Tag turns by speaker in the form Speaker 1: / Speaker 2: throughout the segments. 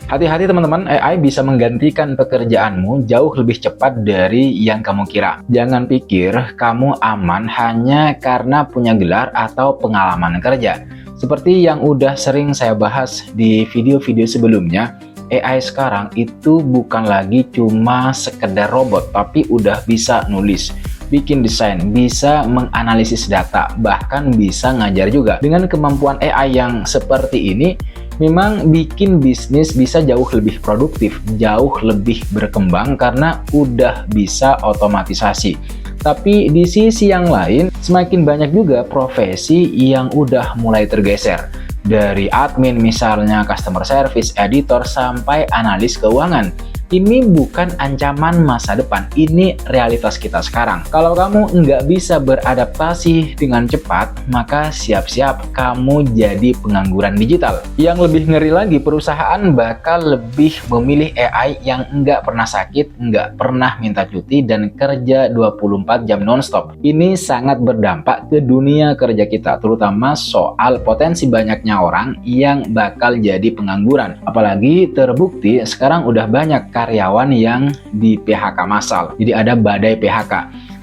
Speaker 1: Hati-hati teman-teman, AI bisa menggantikan pekerjaanmu jauh lebih cepat dari yang kamu kira. Jangan pikir kamu aman hanya karena punya gelar atau pengalaman kerja. Seperti yang udah sering saya bahas di video-video sebelumnya, AI sekarang itu bukan lagi cuma sekedar robot, tapi udah bisa nulis, bikin desain, bisa menganalisis data, bahkan bisa ngajar juga. Dengan kemampuan AI yang seperti ini, memang bikin bisnis bisa jauh lebih produktif, jauh lebih berkembang karena udah bisa otomatisasi. Tapi di sisi yang lain, semakin banyak juga profesi yang udah mulai tergeser. Dari admin misalnya, customer service, editor, sampai analis keuangan. Ini bukan ancaman masa depan, ini realitas kita sekarang. Kalau kamu nggak bisa beradaptasi dengan cepat, maka siap-siap kamu jadi pengangguran digital. Yang lebih ngeri lagi, perusahaan bakal lebih memilih AI yang nggak pernah sakit, nggak pernah minta cuti, dan kerja 24 jam nonstop. Ini sangat berdampak ke dunia kerja kita, terutama soal potensi banyaknya orang yang bakal jadi pengangguran. Apalagi terbukti sekarang udah banyak karyawan yang di PHK massal. Jadi ada badai PHK.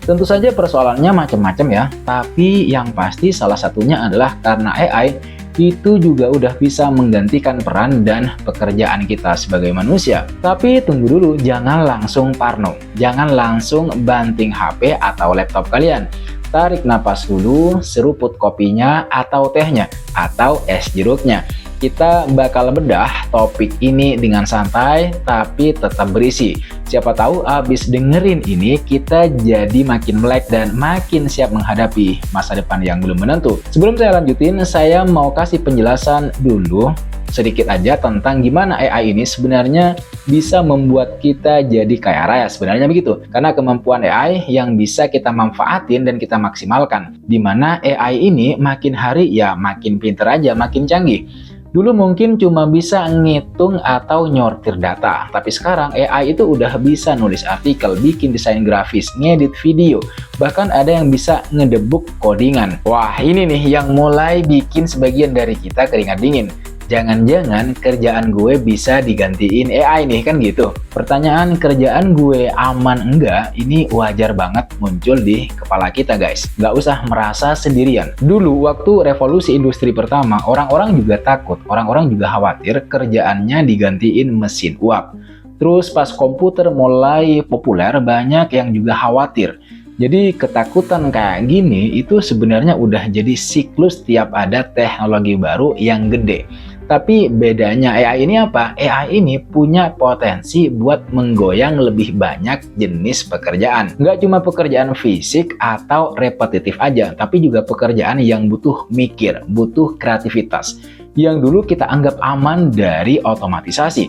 Speaker 1: Tentu saja persoalannya macam-macam ya, tapi yang pasti salah satunya adalah karena AI itu juga udah bisa menggantikan peran dan pekerjaan kita sebagai manusia. Tapi tunggu dulu, jangan langsung parno. Jangan langsung banting HP atau laptop kalian. Tarik napas dulu, seruput kopinya atau tehnya, atau es jeruknya. Kita bakal bedah topik ini dengan santai tapi tetap berisi. Siapa tahu abis dengerin ini kita jadi makin melek dan makin siap menghadapi masa depan yang belum menentu. Sebelum saya lanjutin, saya mau kasih penjelasan dulu sedikit aja tentang gimana AI ini sebenarnya bisa membuat kita jadi kaya raya. Sebenarnya begitu, karena kemampuan AI yang bisa kita manfaatin dan kita maksimalkan. Dimana AI ini makin hari ya makin pinter aja, makin canggih. Dulu mungkin cuma bisa ngitung atau nyortir data, tapi sekarang AI itu udah bisa nulis artikel, bikin desain grafis, ngedit video, bahkan ada yang bisa ngedebug codingan. Wah, ini nih yang mulai bikin sebagian dari kita keringat dingin. Jangan-jangan kerjaan gue bisa digantiin AI nih, kan gitu. Pertanyaan kerjaan gue aman enggak, ini wajar banget muncul di kepala kita guys. Nggak usah merasa sendirian. Dulu waktu revolusi industri pertama, orang-orang juga takut, orang-orang juga khawatir kerjaannya digantiin mesin uap. Terus pas komputer mulai populer, banyak yang juga khawatir. Jadi ketakutan kayak gini itu sebenarnya udah jadi siklus tiap ada teknologi baru yang gede. Tapi bedanya AI ini apa? AI ini punya potensi buat menggoyang lebih banyak jenis pekerjaan. Nggak cuma pekerjaan fisik atau repetitif aja, tapi juga pekerjaan yang butuh mikir, butuh kreativitas. Yang dulu kita anggap aman dari otomatisasi.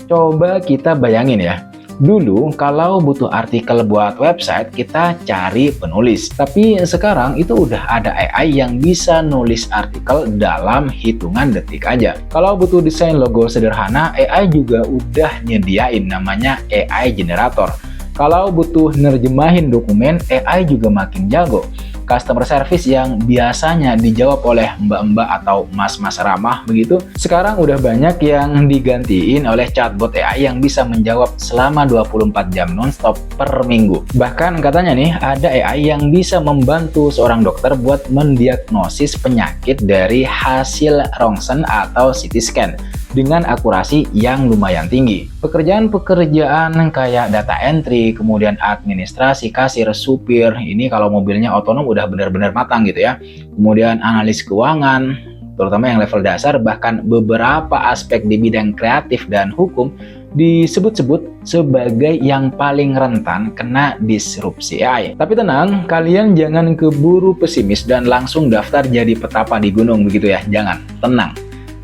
Speaker 1: Coba kita bayangin ya. Dulu kalau butuh artikel buat website, kita cari penulis. Tapi sekarang itu udah ada AI yang bisa nulis artikel dalam hitungan detik aja. Kalau butuh desain logo sederhana, AI juga udah nyediain namanya AI generator. Kalau butuh nerjemahin dokumen, AI juga makin jago. Customer service yang biasanya dijawab oleh mbak-mbak atau mas-mas ramah begitu, sekarang udah banyak yang digantiin oleh chatbot AI yang bisa menjawab selama 24 jam nonstop per minggu. Bahkan katanya nih, ada AI yang bisa membantu seorang dokter buat mendiagnosis penyakit dari hasil rongsen atau CT scan dengan akurasi yang lumayan tinggi. Pekerjaan-pekerjaan kayak data entry, kemudian administrasi, kasir, supir, ini kalau mobilnya otonom udah benar-benar matang gitu ya. Kemudian analis keuangan, terutama yang level dasar, bahkan beberapa aspek di bidang kreatif dan hukum disebut-sebut sebagai yang paling rentan kena disrupsi AI. Tapi tenang, kalian jangan keburu pesimis dan langsung daftar jadi petapa di gunung begitu ya. Jangan, tenang.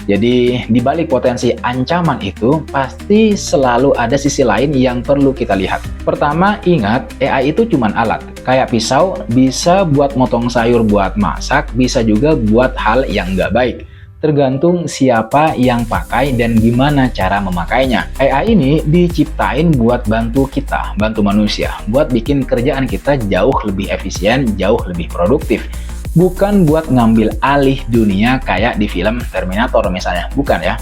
Speaker 1: Jadi di balik potensi ancaman itu pasti selalu ada sisi lain yang perlu kita lihat. Pertama, ingat AI itu cuma alat. Kayak pisau bisa buat motong sayur buat masak, bisa juga buat hal yang nggak baik. Tergantung siapa yang pakai dan gimana cara memakainya. AI ini diciptain buat bantu kita, bantu manusia, buat bikin kerjaan kita jauh lebih efisien, jauh lebih produktif. Bukan buat ngambil alih dunia kayak di film Terminator misalnya, bukan ya.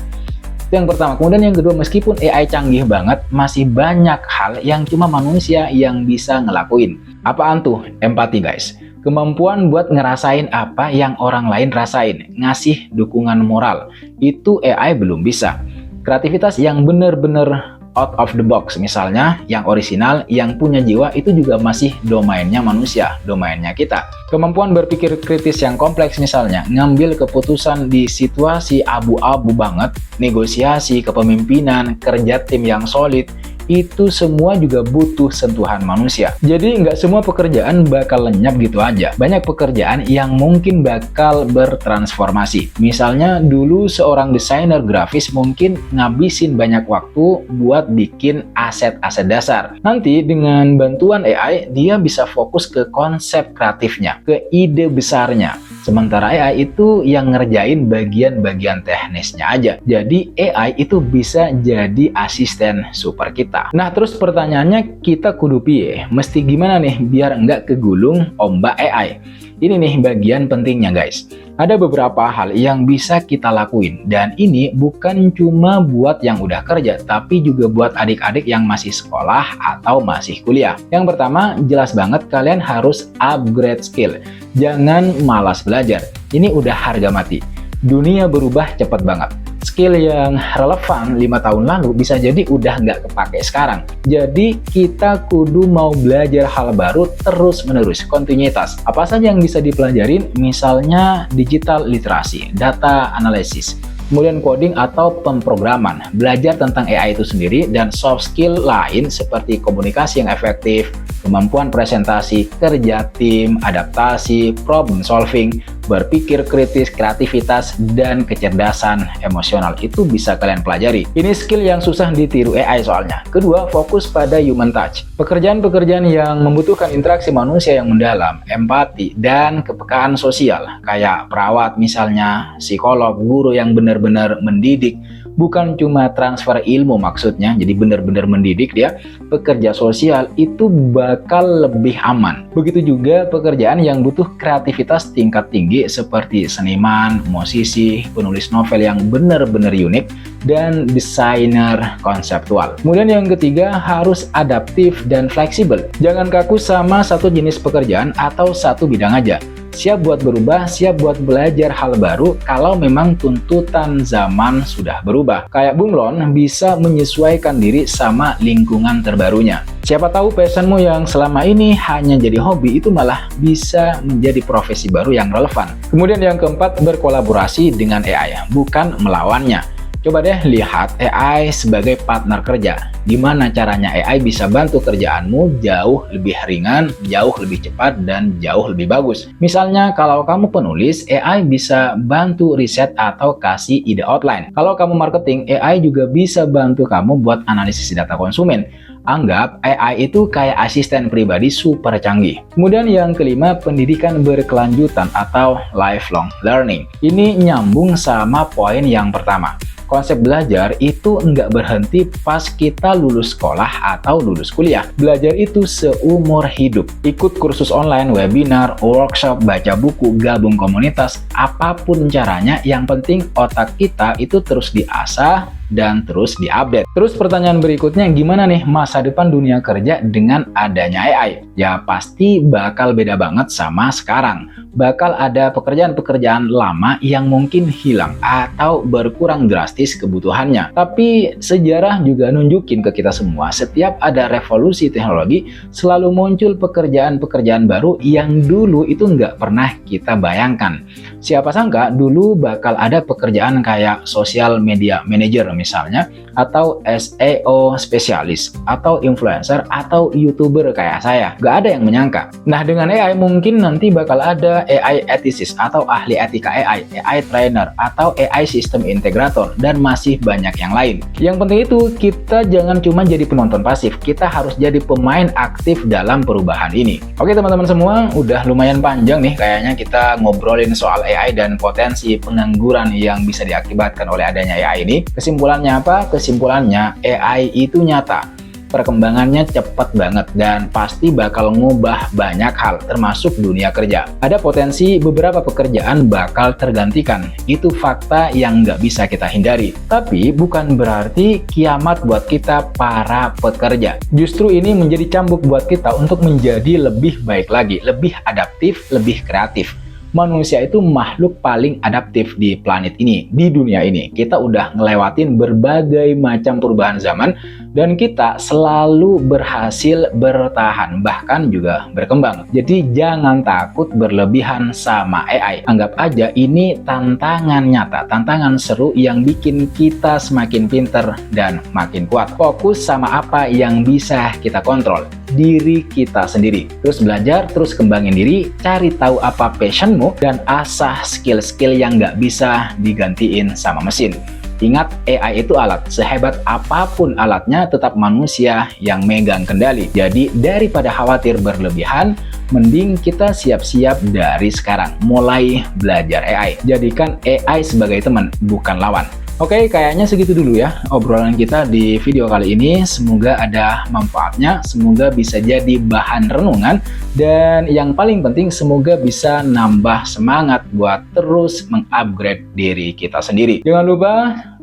Speaker 1: Itu yang pertama. Kemudian yang kedua, meskipun AI canggih banget, masih banyak hal yang cuma manusia yang bisa ngelakuin. Apaan tuh? Empati guys. Kemampuan buat ngerasain apa yang orang lain rasain, ngasih dukungan moral. Itu AI belum bisa. Kreativitas yang bener-bener out of the box, misalnya yang orisinal, yang punya jiwa, itu juga masih domainnya manusia, domainnya kita. Kemampuan berpikir kritis yang kompleks, misalnya ngambil keputusan di situasi abu-abu banget, negosiasi, kepemimpinan, kerja tim yang solid, itu semua juga butuh sentuhan manusia. Jadi nggak semua pekerjaan bakal lenyap gitu aja. Banyak pekerjaan yang mungkin bakal bertransformasi. Misalnya dulu seorang desainer grafis mungkin ngabisin banyak waktu buat bikin aset-aset dasar. Nanti dengan bantuan AI, dia bisa fokus ke konsep kreatifnya, ke ide besarnya. Sementara AI itu yang ngerjain bagian-bagian teknisnya aja. Jadi AI itu bisa jadi asisten super kita. Nah, terus pertanyaannya, kita kudu piye? Mesti gimana nih biar nggak kegulung ombak AI? Ini nih bagian pentingnya guys. Ada beberapa hal yang bisa kita lakuin, dan ini bukan cuma buat yang udah kerja, tapi juga buat adik-adik yang masih sekolah atau masih kuliah. Yang pertama, jelas banget kalian harus upgrade skill. Jangan malas belajar. Ini udah harga mati. Dunia berubah cepat banget. Skill yang relevan 5 tahun lalu bisa jadi udah nggak kepake sekarang. Jadi kita kudu mau belajar hal baru terus-menerus, kontinuitas. Apa saja yang bisa dipelajarin? Misalnya digital literasi, data analisis, kemudian coding atau pemrograman, belajar tentang AI itu sendiri, dan soft skill lain seperti komunikasi yang efektif, kemampuan presentasi, kerja tim, adaptasi, problem solving, berpikir kritis, kreativitas, dan kecerdasan emosional itu bisa kalian pelajari. Ini skill yang susah ditiru AI soalnya. Kedua, fokus pada human touch. Pekerjaan-pekerjaan yang membutuhkan interaksi manusia yang mendalam, empati, dan kepekaan sosial, kayak perawat misalnya, psikolog, guru yang benar-benar mendidik, bukan cuma transfer ilmu maksudnya, jadi benar-benar mendidik dia, pekerja sosial itu bakal lebih aman. Begitu juga pekerjaan yang butuh kreativitas tingkat tinggi seperti seniman, musisi, penulis novel yang benar-benar unik, dan desainer konseptual. Kemudian yang ketiga, harus adaptif dan fleksibel. Jangan kaku sama satu jenis pekerjaan atau satu bidang aja. Siap buat berubah, siap buat belajar hal baru kalau memang tuntutan zaman sudah berubah. Kayak Bunglon bisa menyesuaikan diri sama lingkungan terbarunya. Siapa tahu passionmu yang selama ini hanya jadi hobi itu malah bisa menjadi profesi baru yang relevan. Kemudian yang keempat, berkolaborasi dengan AI, bukan melawannya. Coba deh lihat AI sebagai partner kerja. Gimana caranya AI bisa bantu kerjaanmu jauh lebih ringan, jauh lebih cepat, dan jauh lebih bagus. Misalnya kalau kamu penulis, AI bisa bantu riset atau kasih ide outline. Kalau kamu marketing, AI juga bisa bantu kamu buat analisis data konsumen. Anggap AI itu kayak asisten pribadi super canggih. Kemudian yang kelima, pendidikan berkelanjutan atau lifelong learning. Ini nyambung sama poin yang pertama. Konsep belajar itu nggak berhenti pas kita lulus sekolah atau lulus kuliah. Belajar itu seumur hidup. Ikut kursus online, webinar, workshop, baca buku, gabung komunitas, apapun caranya, yang penting otak kita itu terus diasah dan terus diupdate. Terus pertanyaan berikutnya, gimana nih masa depan dunia kerja dengan adanya AI? Ya pasti bakal beda banget sama sekarang. Bakal ada pekerjaan-pekerjaan lama yang mungkin hilang atau berkurang drastis kebutuhannya. Tapi sejarah juga nunjukin ke kita semua, setiap ada revolusi teknologi, selalu muncul pekerjaan-pekerjaan baru yang dulu itu nggak pernah kita bayangkan. Siapa sangka dulu bakal ada pekerjaan kayak social media manager misalnya, atau SEO spesialis, atau influencer, atau YouTuber kayak saya. Gak ada yang menyangka. Nah, dengan AI mungkin nanti bakal ada AI ethicist atau ahli etika AI trainer, atau AI system integrator, dan masih banyak yang lain. Yang penting itu, kita jangan cuma jadi penonton pasif, kita harus jadi pemain aktif dalam perubahan ini. Oke teman-teman semua, udah lumayan panjang nih kayaknya kita ngobrolin soal AI dan potensi pengangguran yang bisa diakibatkan oleh adanya AI ini. Kesimpulannya apa? Kesimpulannya AI itu nyata. perkembangannya cepat banget dan pasti bakal ngubah banyak hal, termasuk dunia kerja. Ada potensi beberapa pekerjaan bakal tergantikan, itu fakta yang nggak bisa kita hindari. Tapi bukan berarti kiamat buat kita para pekerja. Justru ini menjadi cambuk buat kita untuk menjadi lebih baik lagi, lebih adaptif, lebih kreatif. Manusia itu makhluk paling adaptif di planet ini, di dunia ini. Kita udah ngelewatin berbagai macam perubahan zaman dan kita selalu berhasil bertahan, bahkan juga berkembang. Jadi jangan takut berlebihan sama AI. Anggap aja ini tantangan nyata, tantangan seru yang bikin kita semakin pinter dan makin kuat. Fokus sama apa yang bisa kita kontrol, diri kita sendiri. Terus belajar, terus kembangin diri, cari tahu apa passionmu, dan asah skill-skill yang nggak bisa digantiin sama mesin. Ingat, AI itu alat. Sehebat apapun alatnya, tetap manusia yang megang kendali. Jadi, daripada khawatir berlebihan, mending kita siap-siap dari sekarang. Mulai belajar AI. Jadikan AI sebagai teman, bukan lawan. Oke, kayaknya segitu dulu ya obrolan kita di video kali ini. Semoga ada manfaatnya, semoga bisa jadi bahan renungan, dan yang paling penting semoga bisa nambah semangat buat terus mengupgrade diri kita sendiri. Jangan lupa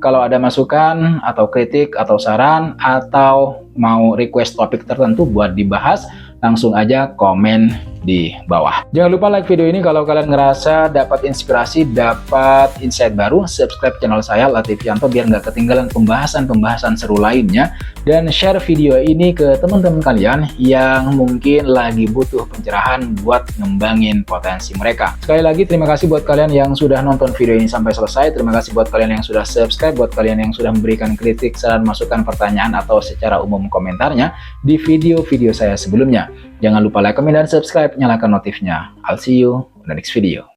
Speaker 1: kalau ada masukan atau kritik atau saran atau mau request topik tertentu buat dibahas, langsung aja komen di bawah. Jangan lupa like video ini kalau kalian ngerasa dapat inspirasi, dapat insight baru. Subscribe channel saya Latifianto biar nggak ketinggalan pembahasan-pembahasan seru lainnya, dan share video ini ke teman-teman kalian yang mungkin lagi butuh pencerahan buat ngembangin potensi mereka. Sekali lagi terima kasih buat kalian yang sudah nonton video ini sampai selesai. Terima kasih buat kalian yang sudah subscribe, buat kalian yang sudah memberikan kritik, saran, masukan, pertanyaan, atau secara umum komentarnya di video-video saya sebelumnya. Jangan lupa like, comment, dan subscribe, nyalakan notifnya. I'll see you in the next video.